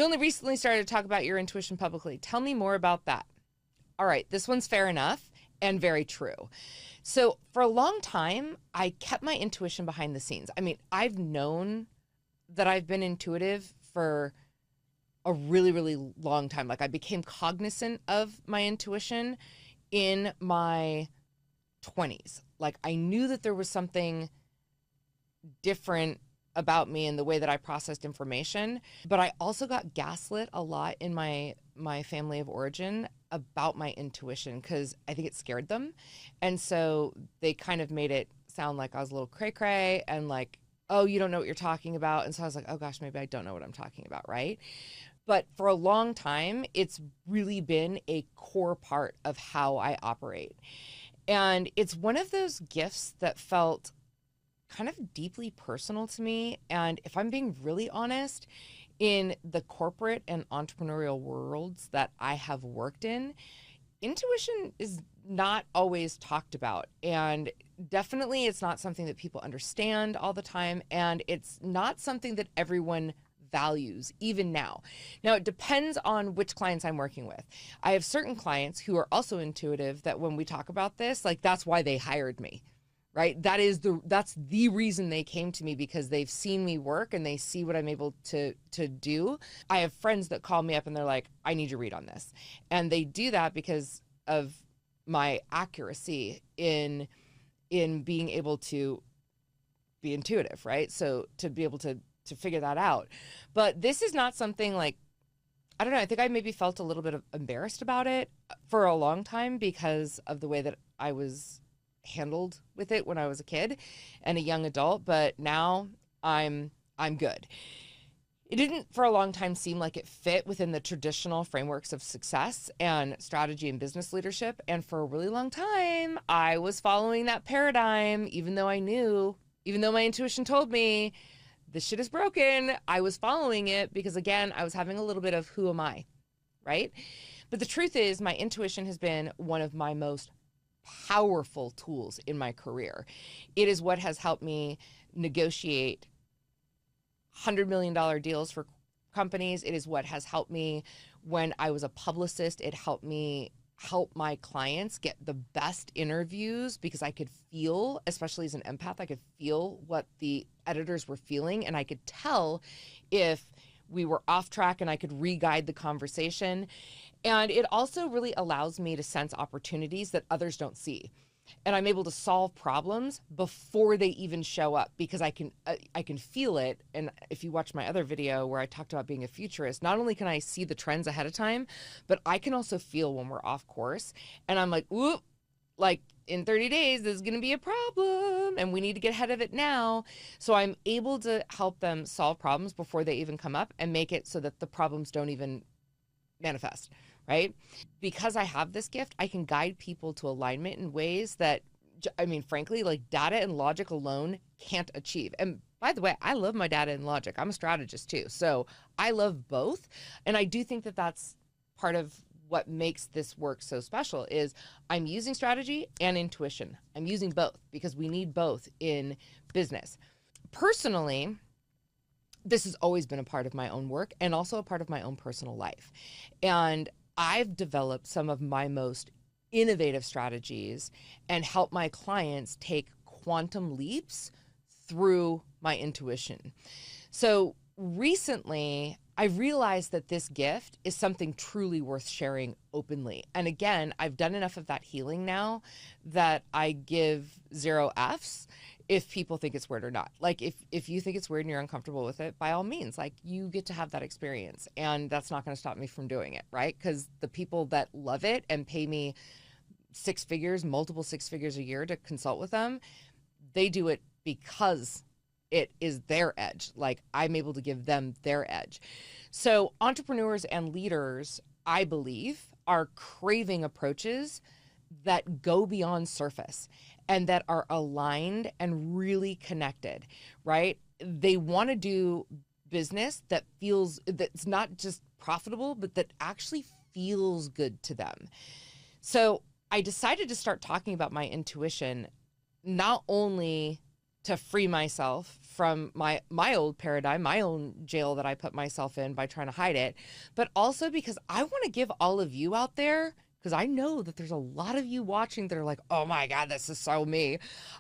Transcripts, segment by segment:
You only recently started to talk about your intuition publicly. Tell me more about that. All right, this one's fair enough and very true. So for a long time, I kept my intuition behind the scenes. I mean, I've known that I've been intuitive for a really, really long time. Like I became cognizant of my intuition in my 20s. Like I knew that there was something different about me and the way that I processed information, but I also got gaslit a lot in my family of origin about my intuition because I think it scared them. And so they kind of made it sound like I was a little cray cray and like, oh, you don't know what you're talking about. And so I was like, oh gosh, maybe I don't know what I'm talking about, right? But for a long time, it's really been a core part of how I operate. And it's one of those gifts that felt kind of deeply personal to me. And if I'm being really honest, in the corporate and entrepreneurial worlds that I have worked in, intuition is not always talked about. And definitely it's not something that people understand all the time. And it's not something that everyone values even now. Now, it depends on which clients I'm working with. I have certain clients who are also intuitive that when we talk about this, like that's why they hired me. Right? That's the reason they came to me, because they've seen me work and they see what I'm able to do. I have friends that call me up and they're like, I need your read on this. And they do that because of my accuracy in being able to be intuitive, right? So to be able to figure that out. But this is not something like, I don't know, I think I maybe felt a little bit embarrassed about it for a long time because of the way that I was handled with it when I was a kid and a young adult, but now I'm good. It didn't for a long time seem like it fit within the traditional frameworks of success and strategy and business leadership. And for a really long time, I was following that paradigm, even though my intuition told me this shit is broken. I was following it because, again, I was having a little bit of who am I, right? But the truth is my intuition has been one of my most powerful tools in my career. It is what has helped me negotiate $100 million deals for companies. It is what has helped me when I was a publicist. It helped me help my clients get the best interviews because I could feel, especially as an empath, I could feel what the editors were feeling, and I could tell if we were off track and I could re-guide the conversation. And it also really allows me to sense opportunities that others don't see. And I'm able to solve problems before they even show up because I can feel it. And if you watch my other video where I talked about being a futurist, not only can I see the trends ahead of time, but I can also feel when we're off course. And I'm like, whoop, like in 30 days, there's going to be a problem and we need to get ahead of it now. So I'm able to help them solve problems before they even come up and make it so that the problems don't even manifest. Right? Because I have this gift, I can guide people to alignment in ways that, I mean, frankly, like data and logic alone can't achieve. And by the way, I love my data and logic. I'm a strategist too. So I love both. And I do think that that's part of what makes this work so special is I'm using strategy and intuition. I'm using both because we need both in business. Personally, this has always been a part of my own work and also a part of my own personal life. And I've developed some of my most innovative strategies and help my clients take quantum leaps through my intuition. So recently, I realized that this gift is something truly worth sharing openly. And again, I've done enough of that healing now that I give 0 Fs if people think it's weird or not. Like if you think it's weird and you're uncomfortable with it, by all means, like you get to have that experience. And that's not going to stop me from doing it, right? Because the people that love it and pay me multiple six figures a year to consult with them, they do it because it is their edge. Like I'm able to give them their edge. So entrepreneurs and leaders, I believe, are craving approaches that go beyond surface and that are aligned and really connected, right? They want to do business that's not just profitable, but that actually feels good to them. So I decided to start talking about my intuition, not only to free myself from my old paradigm, my own jail that I put myself in by trying to hide it, but also because I want to give all of you out there, because I know that there's a lot of you watching that are like, oh my God, this is so me.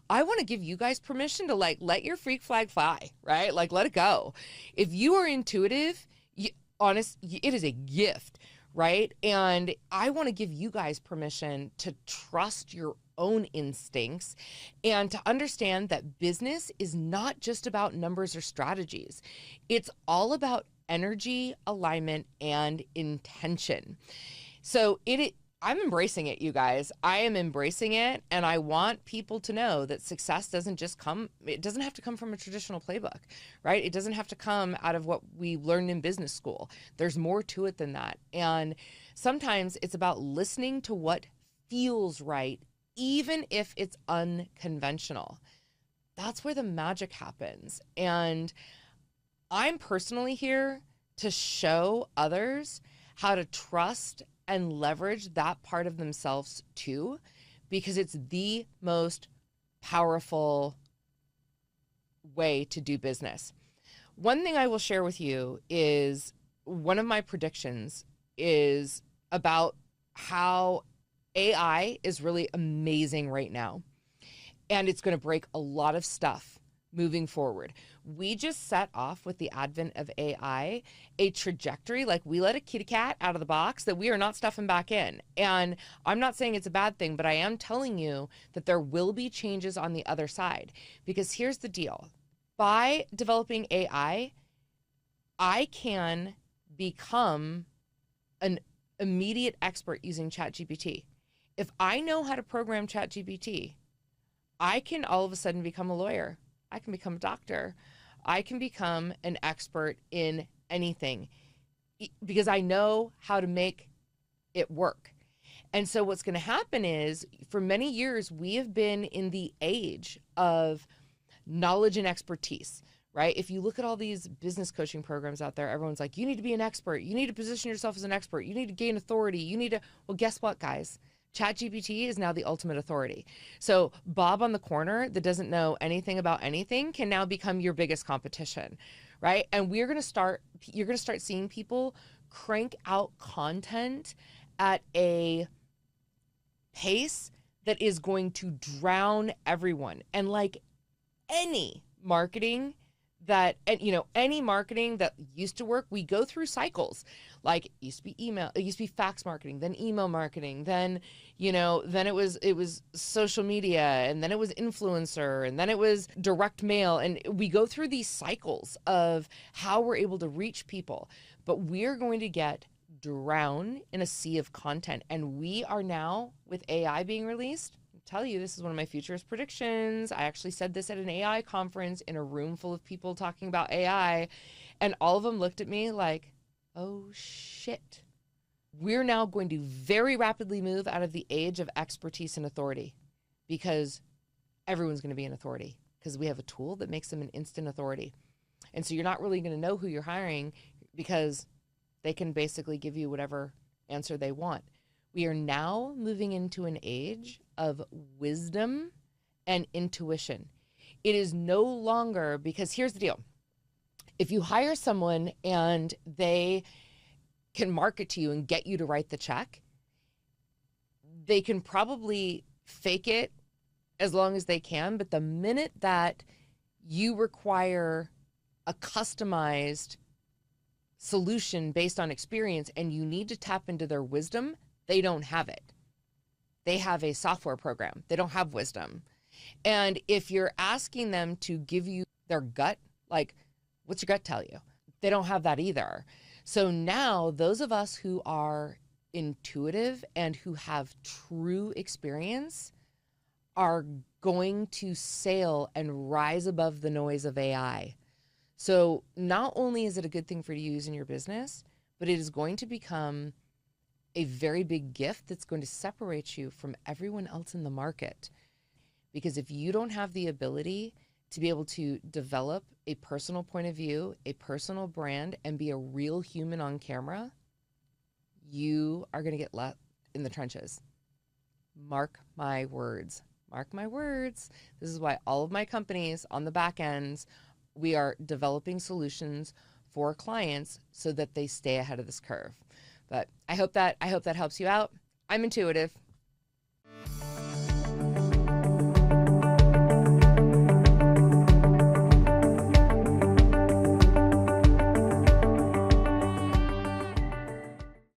I want to give you guys permission to like let your freak flag fly, right? Like let it go. If you are intuitive, it is a gift, right? And I want to give you guys permission to trust your own instincts and to understand that business is not just about numbers or strategies. It's all about energy, alignment, and intention. So I'm embracing it, you guys. I am embracing it, and I want people to know that success doesn't have to come from a traditional playbook, right? It doesn't have to come out of what we learned in business school. There's more to it than that. And sometimes it's about listening to what feels right, even if it's unconventional. That's where the magic happens. And I'm personally here to show others how to trust and leverage that part of themselves too, because it's the most powerful way to do business. One thing I will share with you is one of my predictions is about how AI is really amazing right now. And it's going to break a lot of stuff moving forward. We just set off with the advent of AI, a trajectory, like we let a kitty cat out of the box that we are not stuffing back in. And I'm not saying it's a bad thing, but I am telling you that there will be changes on the other side. Because here's the deal. By developing AI, I can become an immediate expert using ChatGPT. If I know how to program ChatGPT, I can all of a sudden become a lawyer. I can become a doctor. I can become an expert in anything because I know how to make it work. And so what's going to happen is for many years, we have been in the age of knowledge and expertise, right? If you look at all these business coaching programs out there, everyone's like, you need to be an expert. You need to position yourself as an expert. You need to gain authority. Well, guess what, guys? ChatGPT is now the ultimate authority. So Bob on the corner that doesn't know anything about anything can now become your biggest competition, right? And you're going to start seeing people crank out content at a pace that is going to drown everyone. And like any marketing any marketing that used to work, we go through cycles. Like it used to be email, it used to be fax marketing, then email marketing, then it was social media, and then it was influencer, and then it was direct mail. And we go through these cycles of how we're able to reach people, but we're going to get drowned in a sea of content. And we are now, with AI being released, tell you this is one of my futurist predictions. I actually said this at an AI conference in a room full of people talking about AI, and all of them looked at me like, oh shit. We're now going to very rapidly move out of the age of expertise and authority because everyone's going to be an authority because we have a tool that makes them an instant authority. And so you're not really going to know who you're hiring because they can basically give you whatever answer they want. We are now moving into an age of wisdom and intuition. It is no longer, because here's the deal. If you hire someone and they can market to you and get you to write the check, they can probably fake it as long as they can. But the minute that you require a customized solution based on experience and you need to tap into their wisdom, they don't have it. They have a software program. They don't have wisdom. And if you're asking them to give you their gut, like, what's your gut tell you? They don't have that either. So now those of us who are intuitive and who have true experience are going to sail and rise above the noise of AI. So not only is it a good thing for you to use in your business, but it is going to become a very big gift that's going to separate you from everyone else in the market. Because if you don't have the ability to be able to develop a personal point of view, a personal brand, and be a real human on camera, you are going to get left in the trenches. Mark my words. Mark my words. This is why all of my companies on the back ends, we are developing solutions for clients so that they stay ahead of this curve. But I hope that helps you out. I'm intuitive.